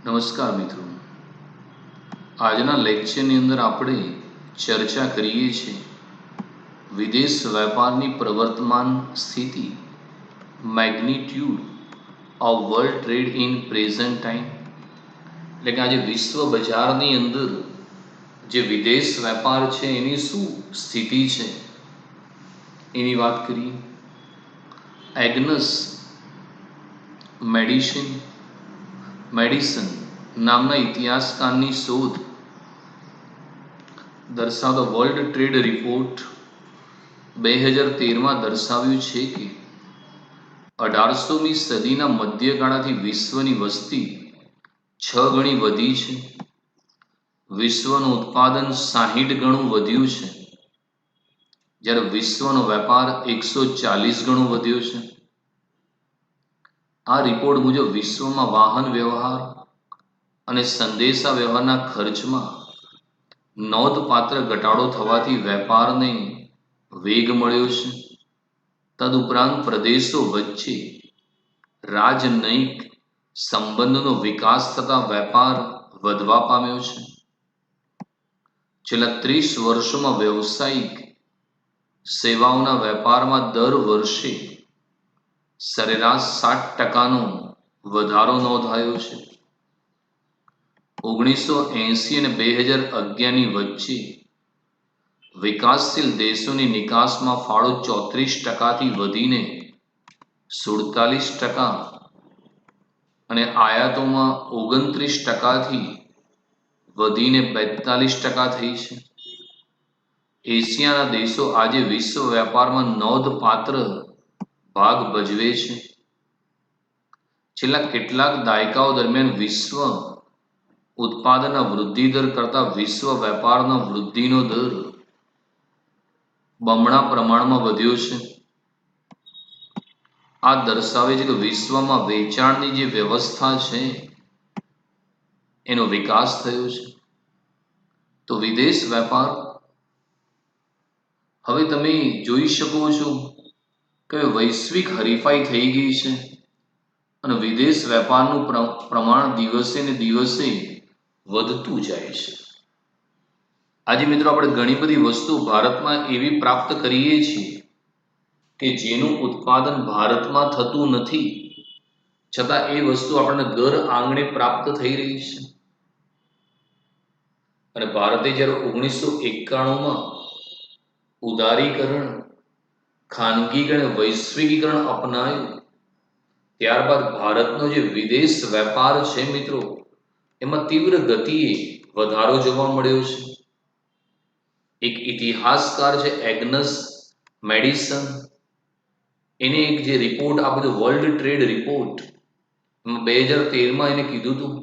નમસ્કાર મિત્રો, આજના લેક્ચરની અંદર આપણે ચર્ચા કરીએ છીએ વિદેશ વેપારની પ્રવર્તમાન સ્થિતિ, magnitude of world trade in present time, એટલે કે આજે વિશ્વ બજારની અંદર જે વિદેશ વેપાર છે એની શું સ્થિતિ છે એની વાત કરીએ. એગ્નસ મેડિસન નામના ઇતિહાસકારની શોધ દર્શાવતો વર્લ્ડ ટ્રેડ રિપોર્ટ 2013માં દર્શાવ્યું છે કે 18મી સદીના મધ્યગાળાથી વિશ્વની વસ્તી 6 ગણી વધી છે. વિશ્વનું ઉત્પાદન 60 ગણું વધ્યું છે, જ્યારે વિશ્વનો વેપાર 140 ગણું વધ્યો છે. આ રિપોર્ટ મુજબ વિશ્વમાં વાહન વ્યવહાર અને સંદેશા વ્યવહારના ખર્ચમાં નોંધપાત્ર ઘટાડો થવાથી વેપારને વેગ મળ્યો છે. તદુપરાંત પ્રદેશો વચ્ચે રાજનયિક સંબંધનો વિકાસ થતા વેપાર વધવા પામ્યો છે. છેલ્લા 30 વર્ષોમાં વ્યવસાયિક સેવાઓના વેપારમાં દર વર્ષે સરેરાશ 7% વધારો નોંધાયો છે. 1980 અને 2011ની વચ્ચે વિકાસશીલ દેશોની નિકાસમાં ફાળો 34%થી વધીને 47% અને આયાતોમાં 29%થી વધીને 42% થઈ છે. એશિયાના દેશો આજે વિશ્વ વેપારમાં નોંધપાત્ર ભાગ ભજવે છે. છેલ્લા કેટલાક દાયકાઓ દરમિયાન વિશ્વ ઉત્પાદનના વૃદ્ધિ દર કરતાં વિશ્વ વેપારના વૃદ્ધિનો દર બમણા પ્રમાણમાં વધ્યો છે. આ દર્શાવે છે કે વિશ્વમાં વેચાણની જે વ્યવસ્થા છે એનો વિકાસ થયો છે. તો વિદેશ વેપાર હવે તમે જોઈ શકો છો કે વૈશ્વિક હરીફાઈ થઈ ગઈ છે અને વિદેશ વેપારનું પ્રમાણ દિવસે ને દિવસે વધતું જાય છે. આજે મિત્રો આપણે ઘણી બધી વસ્તુ ભારતમાં એવી પ્રાપ્ત કરીએ છીએ કે જેનું ઉત્પાદન ભારતમાં થતું નથી, છતાં એ વસ્તુ આપણને ઘર આંગણે પ્રાપ્ત થઈ રહી છે. અને ભારતે જ્યારે 1991માં ઉદારીકરણ, ખાનગીકરણ, વૈશ્વિકીકરણ અપનાવ્યું, ત્યારબાદ ભારતનો જે વિદેશ વેપાર છે મિત્રો એમાં તીવ્ર ગતિએ વધારો જોવા મળ્યો છે. એક ઇતિહાસકાર છે એગ્નસ મેડિસન, એને એક જે રિપોર્ટ આપ્યો વર્લ્ડ ટ્રેડ રિપોર્ટ 2013માં એને કીધું હતું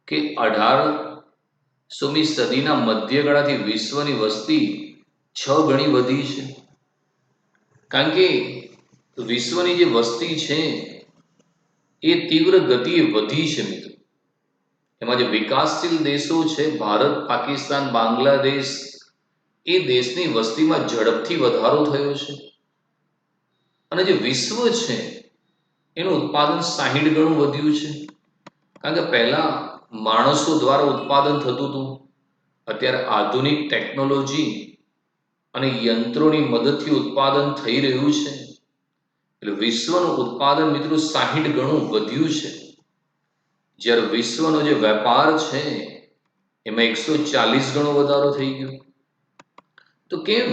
કે 18મી સદીના મધ્યગાળાથી વિશ્વની વસ્તી 6 ગણી વધી છે. કારણ કે વિશ્વની જે વસ્તી છે એ તીવ્ર ગતિએ વધી છે મિત્રો. એમાં જે વિકાસશીલ દેશો છે ભારત, પાકિસ્તાન, બાંગ્લાદેશ, એ દેશની વસ્તીમાં ઝડપથી વધારો થયો છે. અને જે વિશ્વ છે એનું ઉત્પાદન 60 ગણું વધ્યું છે. કારણ કે પહેલા માણસો દ્વારા ઉત્પાદન થતું હતું, અત્યારે આધુનિક ટેકનોલોજી અને યંત્રોની મદદથી ઉત્પાદન થઈ રહ્યું છે. એટલે વિશ્વનું ઉત્પાદન મિત્રો 60 ગણું વધ્યું છે, જ્યારે વિશ્વનો જે વેપાર છે એમાં 140 ગણો વધારો થઈ ગયો. તો કેમ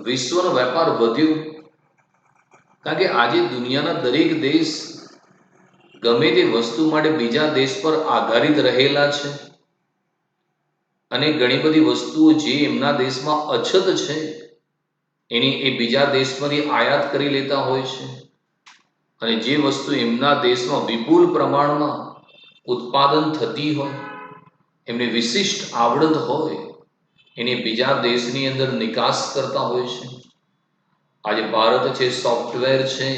વિશ્વનો વેપાર વધ્યો? કારણ કે આજે દુનિયાના દરેક દેશ ગમે તે વસ્તુ માટે બીજા દેશ પર આધારિત રહેલા છે અને ઘણી બધી વસ્તુઓ જે એમના દેશમાં અછત છે એની એ બીજા દેશમાંથી આયાત કરી લેતા હોય છે. અને જે વસ્તુ એમના દેશમાં વિપુલ પ્રમાણમાં ઉત્પાદન થતી હોય, એમની વિશિષ્ટ આવડત હોય, એની બીજા દેશની અંદર નિકાસ કરતા હોય છે. આજે ભારત છે, સોફ્ટવેર છે,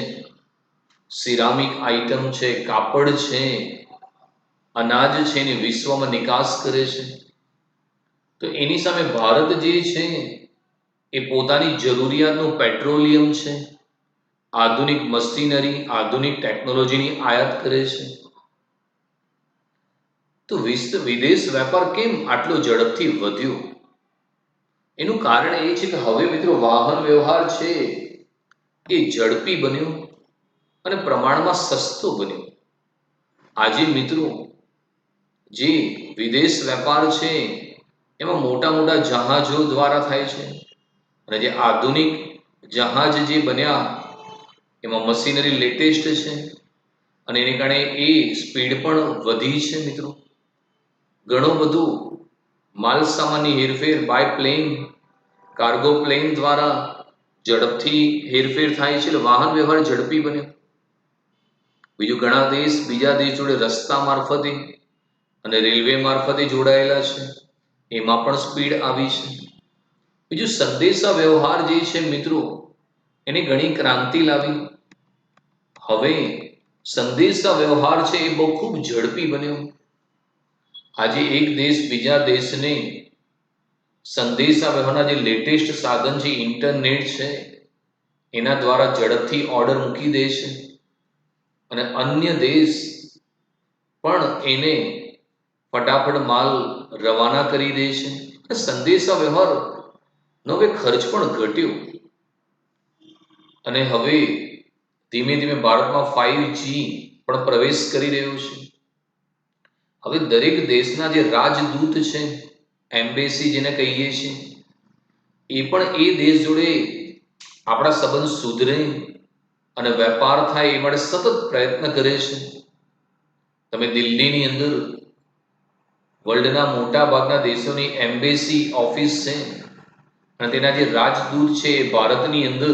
સિરામિક આઇટમ છે, કાપડ છે, અનાજ છે, એની વિશ્વમાં નિકાસ કરે છે. તો એની સામે ભારત જે છે એ પોતાની જરૂરિયાતનું પેટ્રોલિયમ છે, આધુનિક મશીનરી, આધુનિક ટેકનોલોજીની આયાત કરે છે. તો વિદેશ વેપાર કેમ આટલો ઝડપથી વધ્યો? એનું કારણ એ છે કે હવે મિત્રો વાહન વ્યવહાર છે એ ઝડપી બન્યો અને પ્રમાણમાં સસ્તો બન્યો. આજે મિત્રો જે વિદેશ વેપાર છે એમાં મોટા મોટા જહાજો દ્વારા થાય છે, અને જે આધુનિક જહાજ જે બન્યા એમાં મશીનરી લેટેસ્ટ છે, અને એને કારણે એ સ્પીડ પણ વધી છે મિત્રો. ઘણું બધું માલ સામાનની હેરફેર બાય પ્લેન, કાર્ગો પ્લેન દ્વારા ઝડપથી હેરફેર થાય છે, એટલે વાહન વ્યવહાર ઝડપી બન્યો. બીજું ઘણા દેશ બીજા દેશ જોડે રસ્તા મારફતે અને રેલવે મારફતે જોડાયેલા છે, એમાં પણ સ્પીડ આવી છે. બીજું સંદેશા વ્યવહાર જે છે મિત્રો એને ઘણી ક્રાંતિ લાવી. હવે સંદેશા વ્યવહાર છે એ બહુ ખૂબ ઝડપી બન્યો. આજે એક દેશ બીજા દેશને સંદેશા વ્યવહારના જે લેટેસ્ટ સાધન છે ઇન્ટરનેટ છે એના દ્વારા ઝડપથી ઓર્ડર મૂકી દે છે, અને અન્ય દેશ પણ એને ફટાફટ માલ રવાના કરી દે છે. સંદેશા વ્યવહારનો હવે ખર્ચ પણ ઘટ્યો, અને હવે ધીમે ધીમે ભારતમાં 5G પણ પ્રવેશ કરી રહ્યો છે. હવે દરેક દેશના જે રાજદૂત છે, એમ્બેસી જેને કહીએ છીએ, એ પણ એ દેશ જોડે આપણા સંબંધ સુધરે અને વેપાર થાય એ માટે સતત પ્રયત્ન કરે છે. તમે દિલ્હીની અંદર વર્લ્ડના મોટા ભાગના દેશોની એમ્બેસી ઓફિસ છે, અને તેના જે રાજદૂત છે એ ભારતની અંદર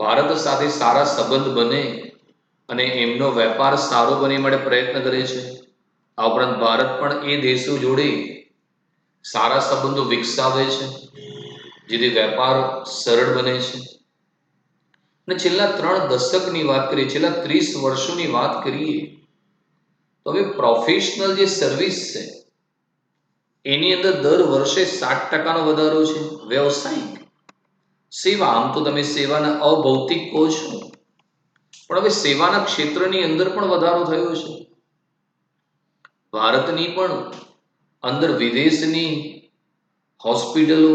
ભારત સાથે સારા સંબંધ બને અને એમનો વેપાર સારો બને માટે પ્રયત્ન કરે છે. આ ઉપરાંત ભારત પણ એ દેશો જોડે સારા સંબંધો વિકસાવે છે, જેથી વેપાર સરળ બને છે. અને છેલ્લા 3 દશકની વાત કરીએ, છેલ્લા 30 વર્ષોની વાત કરીએ, તો હવે પ્રોફેશનલ જે સર્વિસ છે એની અંદર દર વર્ષે 7% વધારો છે. વ્યવસાયિક સેવા, આમ તો તમે સેવાના અભૌતિક કહો છો, પણ હવે સેવાના ક્ષેત્રની અંદર પણ વધારો થયો છે. ભારતની પણ અંદર વિદેશની હોસ્પિટલો,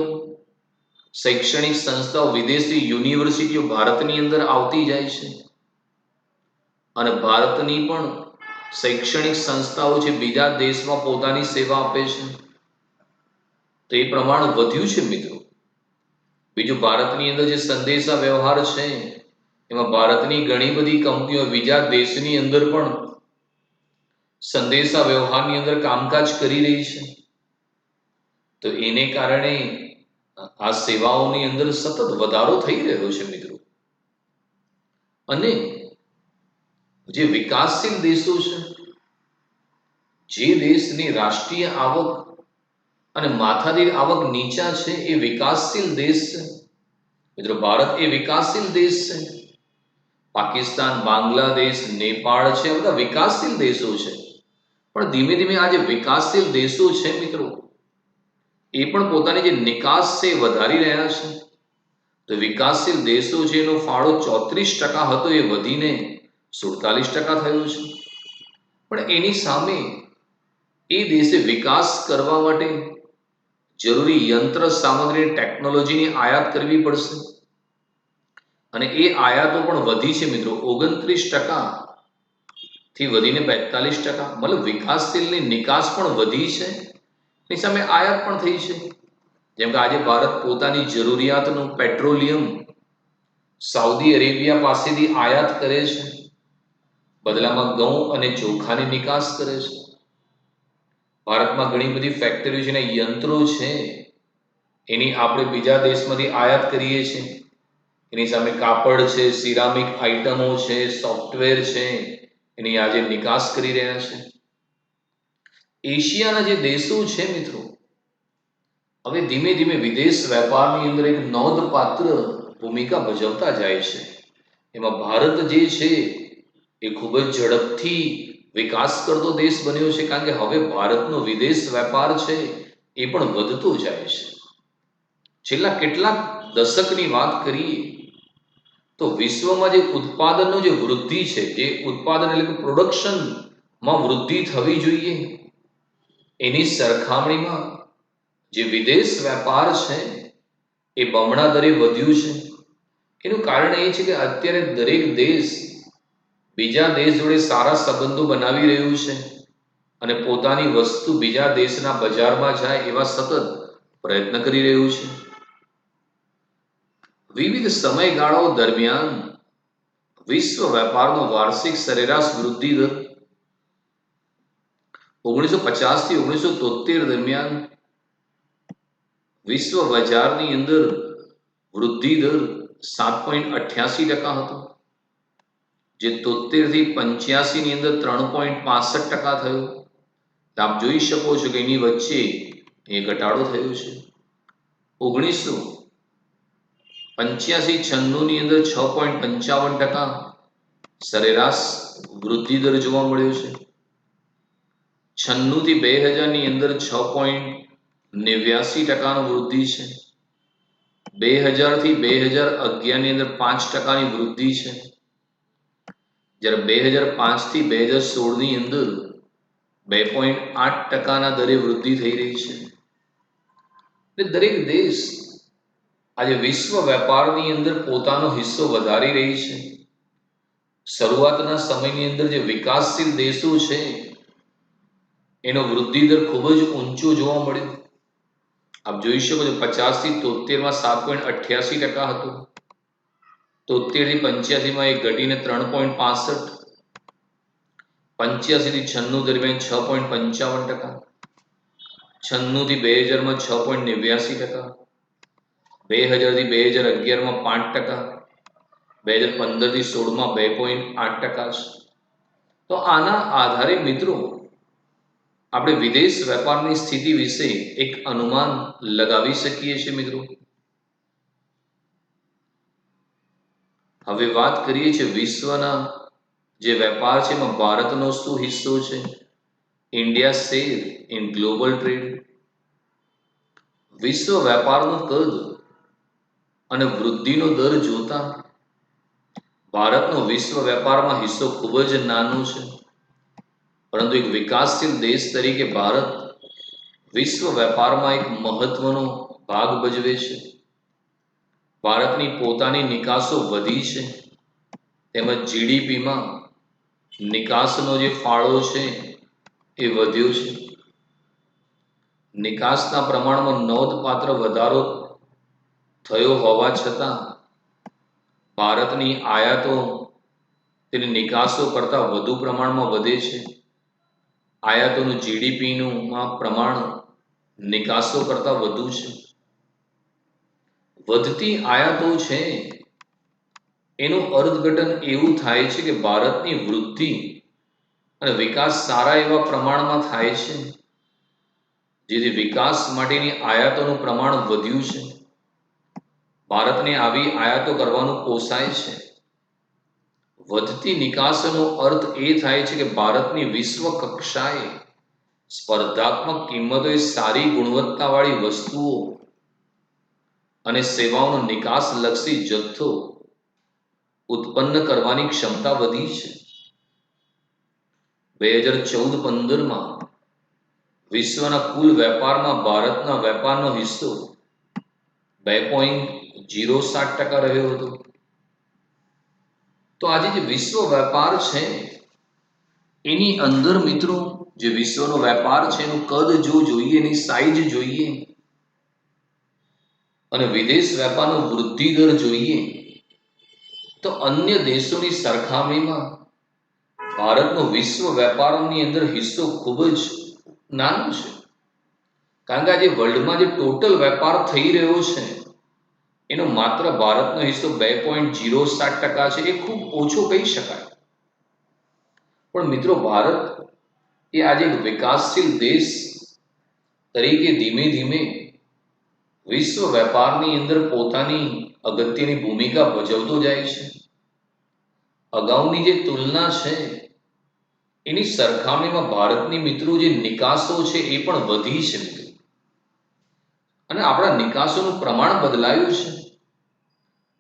શૈક્ષણિક સંસ્થાઓ, વિદેશી યુનિવર્સિટીઓ ભારતની અંદર આવતી જાય છે, અને ભારતની પણ શૈક્ષણિક સંસ્થાઓ છે બીજા દેશમાં પોતાની સેવા આપે છે. તો એ પ્રમાણ વધ્યું છે મિત્રો. બીજું ભારતની અંદર જે સંદેશા વ્યવહાર છે એમાં ભારતની ઘણી બધી કંપનીઓ બીજા દેશની અંદર પણ સંદેશા વ્યવહારની અંદર કામકાજ કરી રહી છે. તો એને કારણે આ સેવાઓની અંદર સતત વધારો થઈ રહ્યો છે મિત્રો. અને જે વિકાસશીલ દેશો છે, જે દેશની રાષ્ટ્રીય આવક અને માથાદીઠ આવક નીચા છે, એ વિકાસશીલ દેશ છે મિત્રો. ભારત એ વિકાસશીલ દેશ છે. પાકિસ્તાન, બાંગ્લાદેશ, નેપાળ છે, આ બધા વિકાસશીલ દેશો છે. પણ ધીમે ધીમે આ જે વિકાસશીલ દેશો છે મિત્રો, એ પણ પોતાની જે નિકાસ છે એ વધારી રહ્યા છે. તો વિકાસશીલ દેશો છે એનો ફાળો 34% હતો, એ વધીને 47% થયો છે. પણ એની સામે એ દેશે વિકાસ કરવા માટે જરૂરી યંત્ર સામગ્રી, ટેકનોલોજીની આયાત કરવી પડશે, અને એ આયાતો પણ વધી છે મિત્રો. 29% થી વધીને 42%. મતલબ વિકાસશીલની નિકાસ પણ વધી છે, એની સામે આયાત પણ થઈ છે. જેમ કે આજે ભારત પોતાની જરૂરિયાતનું પેટ્રોલિયમ સાઉદી અરેબિયા પાસેથી આયાત કરે છે, બદલામાં ઘઉં અને ચોખાની નિકાસ કરે છે. ભારતમાં ઘણી બધી ફેક્ટરીઓ છે, યંત્રો છે, એની આપણે બીજા દેશમાંથી આયાત કરીએ છીએ. એની સામે કાપડ છે, સિરામિક આઇટમો છે, સોફ્ટવેર છે, એની આજે નિકાસ કરી રહ્યા છે. એશિયાના જે દેશો છે મિત્રો, હવે ધીમે ધીમે વિદેશ વેપારની અંદર એક નોંધપાત્ર ભૂમિકા ભજવતા જાય છે. એમાં ભારત જે છે એ ખૂબ જ ઝડપથી વિકાસ કરતો દેશ બન્યો છે, કારણ કે હવે ભારતનો વિદેશ વેપાર છે એ પણ વધતો જાય છે. છેલ્લા કેટલાક દશકની વાત કરીએ તો વિશ્વમાં જે ઉત્પાદનનો જે વૃદ્ધિ છે, જે ઉત્પાદન એટલે કે પ્રોડક્શનમાં વૃદ્ધિ થવી જોઈએ, એની સરખામણીમાં જે વિદેશ વેપાર છે એ બમણા દરે વધ્યું છે. એનું કારણ એ છે કે અત્યારે દરેક દેશ બીજા દેશ જોડે સારા સંબંધો બનાવી રહ્યું છે અને પોતાની વસ્તુ બીજા દેશના બજારમાં જાય એવા સતત પ્રયત્ન કરી રહ્યું છે. વિવિધ સમયગાળાઓ દરમિયાન વિશ્વ વેપારનો વાર્ષિક સરેરાશ વૃદ્ધિ દર 1950 થી 1973 દરમિયાન વિશ્વ બજારની અંદર વૃદ્ધિ દર 7.88% હતો, જે 73 થી 85 ની અંદર 3.65% થયો. આપ જોઈ શકો છો કે એની વચ્ચે એ ઘટાડો થયો છે. 1985-96 ની અંદર 6.55% સરેરાશ વૃદ્ધિ દર જોવા મળ્યો છે. 96 થી 2000 ની અંદર 6.89% વૃદ્ધિ છે. 2000 થી 2011 ની અંદર 5% વૃદ્ધિ છે. જ્યારે 2005 થી 2016 ની અંદર 2.8% દરે વૃદ્ધિ થઈ રહી છે. દરેક દેશ આજે વિશ્વ વેપારની અંદર પોતાનો હિસ્સો વધારી રહી છે. શરૂઆતના સમયની અંદર જે વિકાસશીલ દેશો છે એનો વૃદ્ધિ દર ખૂબ જ ઊંચો જોવા મળ્યો. આપ જોઈ શકો છો 50 થી 73 માં 7.88% હતું. 73 થી 85 માં એ ઘટીને 3.65, 85 થી 96 દરમિયાન 6.55%, 96 થી 2000 માં 6.89%, 2000 થી 2011 માં 5%, 2015 થી 16 માં 2.8%. તો આના આધારે મિત્રો આપણે વિદેશ વેપારની સ્થિતિ વિશે એક અનુમાન લગાવી શકીએ છીએ. મિત્રો હવે વાત કરીએ છીએ વિશ્વના જે વેપાર છે એમાં ભારતનો શું હિસ્સો છે. India share in global trade. વિશ્વ વેપારનું કદ અને વૃદ્ધિનો દર જોતા ભારતનો વિશ્વ વેપારમાં હિસ્સો ખૂબ જ નાનો છે, પરંતુ એક વિકાસશીલ દેશ તરીકે ભારત વિશ્વ વેપારમાં એક મહત્વનો ભાગ ભજવે છે. ભારતની પોતાની નિકાસો વધી છે, તેમજ જીડીપીમાં નિકાસનો જે ફાળો છે એ વધ્યો છે. નિકાસના પ્રમાણમાં નોંધપાત્ર વધારો થયો હોવા છતાં ભારતની આયાતો તેની નિકાસો કરતાં વધુ પ્રમાણમાં વધે છે. આયાતોનું જીડીપીનું પ્રમાણ નિકાસો કરતાં વધુ છે. વધતી આયાતો છે એનું અર્થઘટન એવું થાય છે કે ભારતની વૃદ્ધિ અને વિકાસ સારા એવા પ્રમાણમાં થાય છે, જેથી વિકાસ માટેની આયાતોનું પ્રમાણ વધ્યું છે. ભારતને આવી આયાતો કરવાનું પોસાય છે. વધતી નિકાસનો અર્થ એ થાય છે કે ભારતની વિશ્વ કક્ષાએ સ્પર્ધાત્મક કિંમતોએ સારી ગુણવત્તાવાળી વસ્તુઓ અને સેવાઓનો નિકાસલક્ષી જથ્થો ઉત્પન્ન કરવાની ક્ષમતા વધી છે. 2014-15માં વિશ્વના કુલ વેપારમાં ભારતના વેપારનો હિસ્સો 2.07% રહ્યો હતો. તો આજે જે વિશ્વ વેપાર છે એની અંદર મિત્રો જે વિશ્વનો વેપાર છે એનું કદ જો જોઈએ, એની સાઈઝ જોઈએ અને વિદેશ વેપારનો વૃદ્ધિ દર જોઈએ તો અન્ય દેશોની સરખામણીમાં ભારતનો વિશ્વ વેપારની અંદર હિસ્સો ખૂબ જ નાનો છે. કારણ કે આજે વર્લ્ડમાં જે ટોટલ વેપાર થઈ રહ્યો છે એનો માત્ર ભારતનો હિસ્સો 2.07% છે. એ ખૂબ ઓછો કહી શકાય. પણ મિત્રો ભારત એ આજે એક વિકાસશીલ દેશ તરીકે ધીમે ધીમે વિશ્વ વેપારની અંદર પોતાની અગત્યની ભૂમિકા ભજવતો જાય છે. અગાઉની જે તુલના છે એની સરખામણીમાં ભારતની મિત્રો જે નિકાસો છે એ પણ વધી છે મિત્રો. અને આપણા નિકાસોનું પ્રમાણ બદલાયું છે.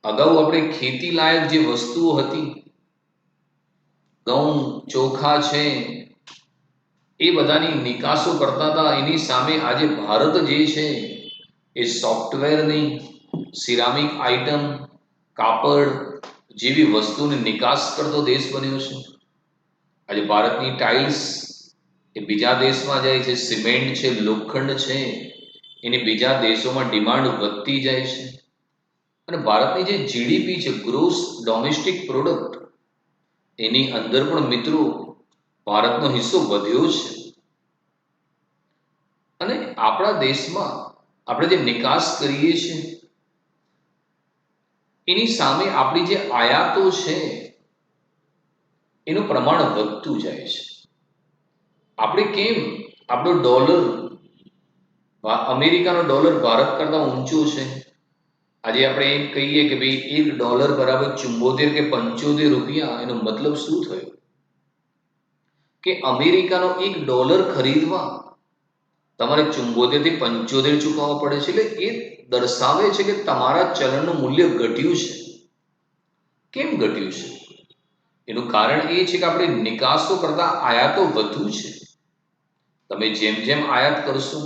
અગાઉ આપણે ખેતી લાયક જે વસ્તુઓ હતી, ઘઉં, ચોખા છે, એ બધાની નિકાસો કરતા હતા, એની સામે આજે ભારત જે છે એ સોફ્ટવેરની, સિરામિક આઇટમ, કાપડ જેવી વસ્તુની નિકાસ કરતો દેશ બન્યો છે. આજે ભારતની ટાઇલ્સ એ બીજા દેશમાં જાય છે, સિમેન્ટ છે, લોખંડ છે, એની બીજા દેશોમાં ડિમાન્ડ વધતી જાય છે. અને ભારતની જે જીડીપી છે, ગ્રોસ ડોમેસ્ટિક પ્રોડક્ટ, એની અંદર પણ મિત્રો ભારતનો હિસ્સો વધ્યો છે. અને આપણા દેશમાં આપણે જે નિકાસ કરીએ છીએ એની સામે આપણી જે આયાતો છે એનું પ્રમાણ વધતું જાય છે. આપણે કેમ આપણો ડોલર, અમેરિકાનો ડોલર ભારત કરતા ઊંચો છે? આજે આપણે એમ કહીએ કે ભાઈ $1 બરાબર 74 કે 75 રૂપિયા. એનો મતલબ શું થયો? કે અમેરિકાનો $1 ખરીદવા તમારે 74 થી 75 ચૂકવવા પડે છે. એટલે એ દર્શાવે છે કે તમારા ચલણનું મૂલ્ય ઘટ્યું છે. કેમ ઘટ્યું છે? એનું કારણ એ છે કે આપણે નિકાસો કરતા આયાતો વધુ છે. તમે જેમ જેમ આયાત કરશો,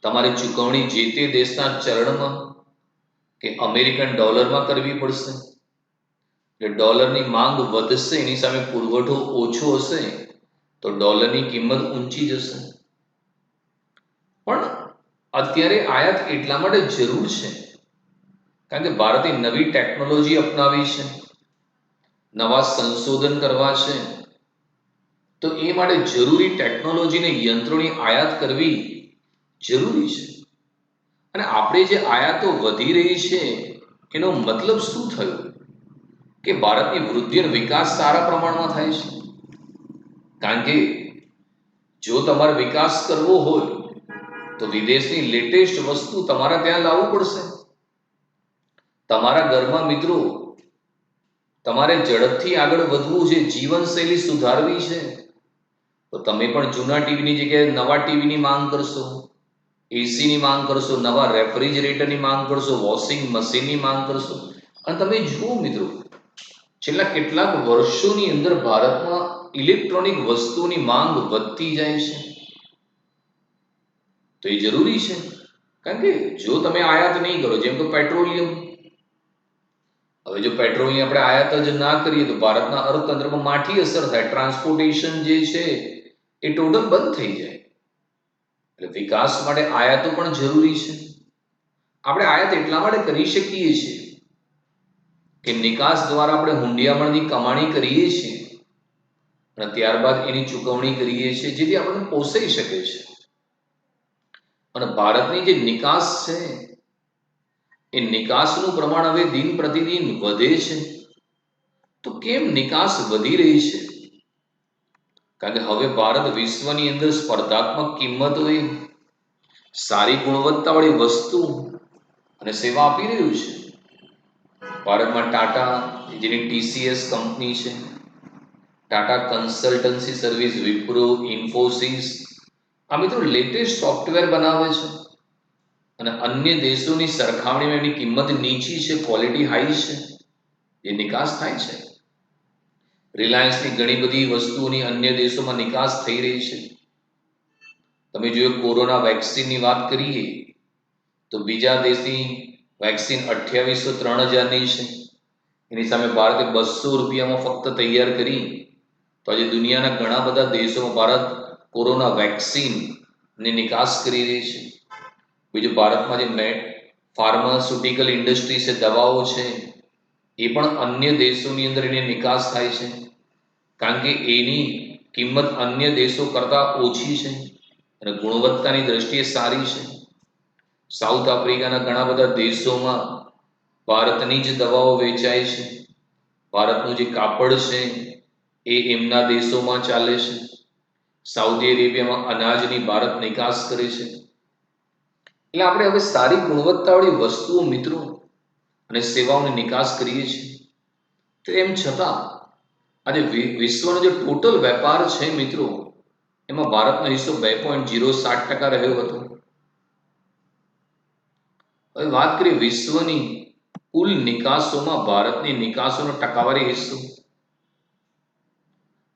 તમારે ચૂકવણી જે તે દેશના ચલણમાં કે અમેરિકન ડોલરમાં કરવી પડશે. એટલે ડોલરની માંગ વધશે, એની સામે પુરવઠો ઓછો હશે તો ડોલરની કિંમત ઊંચી જશે. પણ અત્યારે આયાત એટલા માટે જરૂર છે કારણ કે ભારતે નવી ટેકનોલોજી અપનાવી છે, નવા સંશોધન કરવા છે. તો એ માટે જરૂરી ટેકનોલોજીને યંત્રોની આયાત કરવી જરૂરી છે. અને આપણે જે આયાતો વધી રહી છે એનો મતલબ શું થયો? કે ભારતની વૃદ્ધિ અને વિકાસ સારા પ્રમાણમાં થાય છે. કારણ કે જો તમારે વિકાસ કરવો હોય તો વિદેશની લેટેસ્ટ વસ્તુ તમારા ત્યાં લાવવું પડશે. તમારા ઘરમાં મિત્રો તમારે ઝડપથી આગળ વધવું છે, જીવનશૈલી સુધારવી છે, તો તમે પણ જૂના ટીવીની જગ્યાએ નવા ટીવીની માંગ કરશો, એસીની માંગ કરશો, નવા રેફ્રિજરેટરની માંગ કરશો, વોશિંગ મશીનની માંગ કરશો. અને તમે જુઓ મિત્રો, છેલ્લા કેટલાક વર્ષોની અંદર ભારતમાં ઇલેક્ટ્રોનિક વસ્તુની માંગ વધતી જાય છે. તો એ જરૂરી છે. કારણ કે જો તમે આયાત નહીં કરો, જેમ કે પેટ્રોલિયમ, હવે જો પેટ્રોલિયમ આપણે આયાત જ ના કરીએ તો ભારતના અર્થતંત્રમાં માઠી અસર થાય. ટ્રાન્સપોર્ટેશન જે છે એ ટોટલ બંધ થઈ જાય. એટલે વિકાસ માટે આયાતો પણ જરૂરી છે. આપણે આયાત એટલા માટે કરી શકીએ છીએ કે નિકાસ દ્વારા આપણે હુંડિયામણની કમાણી કરીએ છીએ અને ત્યારબાદ એની ચૂકવણી કરીએ છીએ, જેથી આપણને પોસાઈ શકે છે. અને ભારતની જે નિકાસ છે એ નિકાસનું પ્રમાણ હવે દિન પ્રતિદિન વધે છે. તો કેમ નિકાસ વધી રહી છે? કારણ કે હવે ભારત વિશ્વની અંદર સ્પર્ધાત્મક કિંમતોએ સારી ગુણવત્તાવાળી વસ્તુ અને સેવા આપી રહ્યું છે. ભારતમાં ટાટા, જેની TCS કંપની છે, ટાટા કન્સલ્ટન્સી સર્વિસ, વિપ્રો, ઇન્ફોસિસ, આ મિત્રો લેટેસ્ટ સોફ્ટવેર બનાવે છે અને અન્ય દેશોની સરખામણીમાં એની કિંમત નીચી છે, ક્વોલિટી હાઈ છે, એ નિકાસ થાય છે. રિલાયન્સની ઘણી બધી વસ્તુઓની અન્ય દેશોમાં નિકાસ થઈ રહી છે. તમે જો કોરોના વેક્સિનની વાત કરીએ તો બીજા દેશની વેક્સિન 2803,000ની છે, એની સામે ભારતે 200 રૂપિયામાં ફક્ત તૈયાર કરી. તો આજે દુનિયાના ઘણા બધા દેશોમાં ભારત કોરોના વેક્સિનની નિકાસ કરી રહી છે. બીજું, ભારતમાં જે ફાર્માસ્યુટિકલ ઇન્ડસ્ટ્રી છે, દવાઓ છે, એ પણ અન્ય દેશોની અંદર એની નિકાસ થાય છે કારણ કે એની કિંમત અન્ય દેશો કરતાં ઓછી છે અને ગુણવત્તાની દ્રષ્ટિએ સારી છે. સાઉથ આફ્રિકાના ઘણા બધા દેશોમાં ભારતની જ દવાઓ વેચાય છે. ભારતનું જે કાપડ છે એ એમના દેશોમાં ચાલે છે. સાઉદી અરેબિયામાં અનાજની ભારત નિકાસ કરે છે. એટલે આપણે હવે સારી ગુણવત્તાવાળી વસ્તુઓ મિત્રો અને સેવાઓની નિકાસ કરીએ છીએ. તેમ છતાં આજે વિશ્વનો જે ટોટલ વેપાર છે મિત્રો, એમાં ભારતનો હિસ્સો 2.07% રહ્યો હતો. હવે વાત કરીએ વિશ્વની કુલ નિકાસોમાં ભારતની નિકાસોનો ટકાવારી હિસ્સો,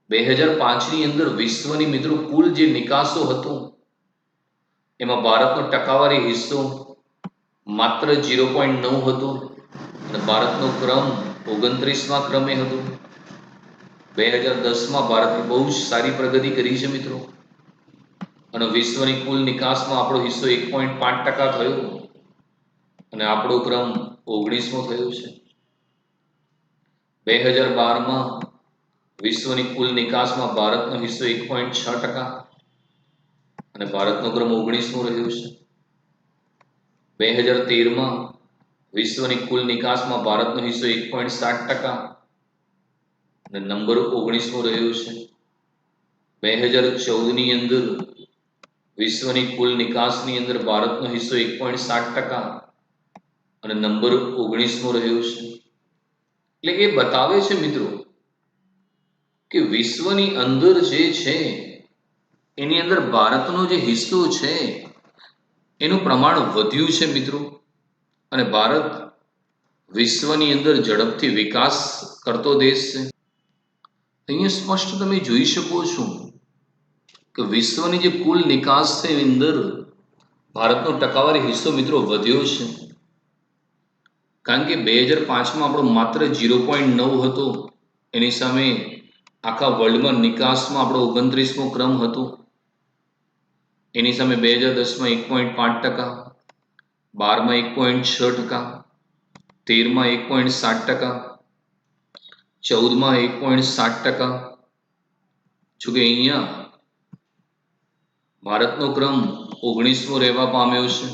2005ની અંદર વિશ્વની મિત્રો કુલ જે નિકાસો હતો એમાં ભારતનો ટકાવારી હિસ્સો માત્ર 0.9 હતો અને ભારતનો ક્રમ 29મા ક્રમે હતો. 2010માં ભારતે બહુ જ સારી પ્રગતિ કરી છે મિત્રો, અને વિશ્વની કુલ નિકાસમાં આપણો હિસ્સો 1.5% થયો અને આપણો ક્રમ 19મો થયો છે. 2012માં વિશ્વની કુલ નિકાસમાં ભારતનો હિસ્સો 1.6% અને ભારતનો ક્રમ 19મો રહ્યો છે. 2013માં વિશ્વની કુલ નિકાસમાં ભારતનો હિસ્સો 1.7% અને નંબર 19મો રહ્યો છે. 2014ની અંદર વિશ્વની કુલ નિકાસની અંદર ભારતનો હિસ્સો 1.7% અને નંબર 19મો રહ્યો છે. એટલે એ બતાવે છે મિત્રો કે વિશ્વની અંદર જે છે એની અંદર ભારતનો જે હિસ્સો છે એનું પ્રમાણ વધ્યું છે મિત્રો, અને ભારત વિશ્વની અંદર ઝડપથી વિકાસ કરતો દેશ છે. અહીંયા સ્પષ્ટ તમે જોઈ શકો છો કે વિશ્વની જે કુલ નિકાસ છે એની અંદર ભારતનો ટકાવારી હિસ્સો મિત્રો વધ્યો છે. કારણ કે 2005માં આપણો માત્ર 0.9 હતો, એની સામે આખા વર્લ્ડમાં નિકાસમાં આપણો 29મો ક્રમ હતો. એની સામે 2010માં 1.5%, 12માં 1.6%, 13માં 1.7%, 14માં 1.7%. જોકે અહીંયા ભારતનો ક્રમ 19મો રહેવા પામ્યો છે.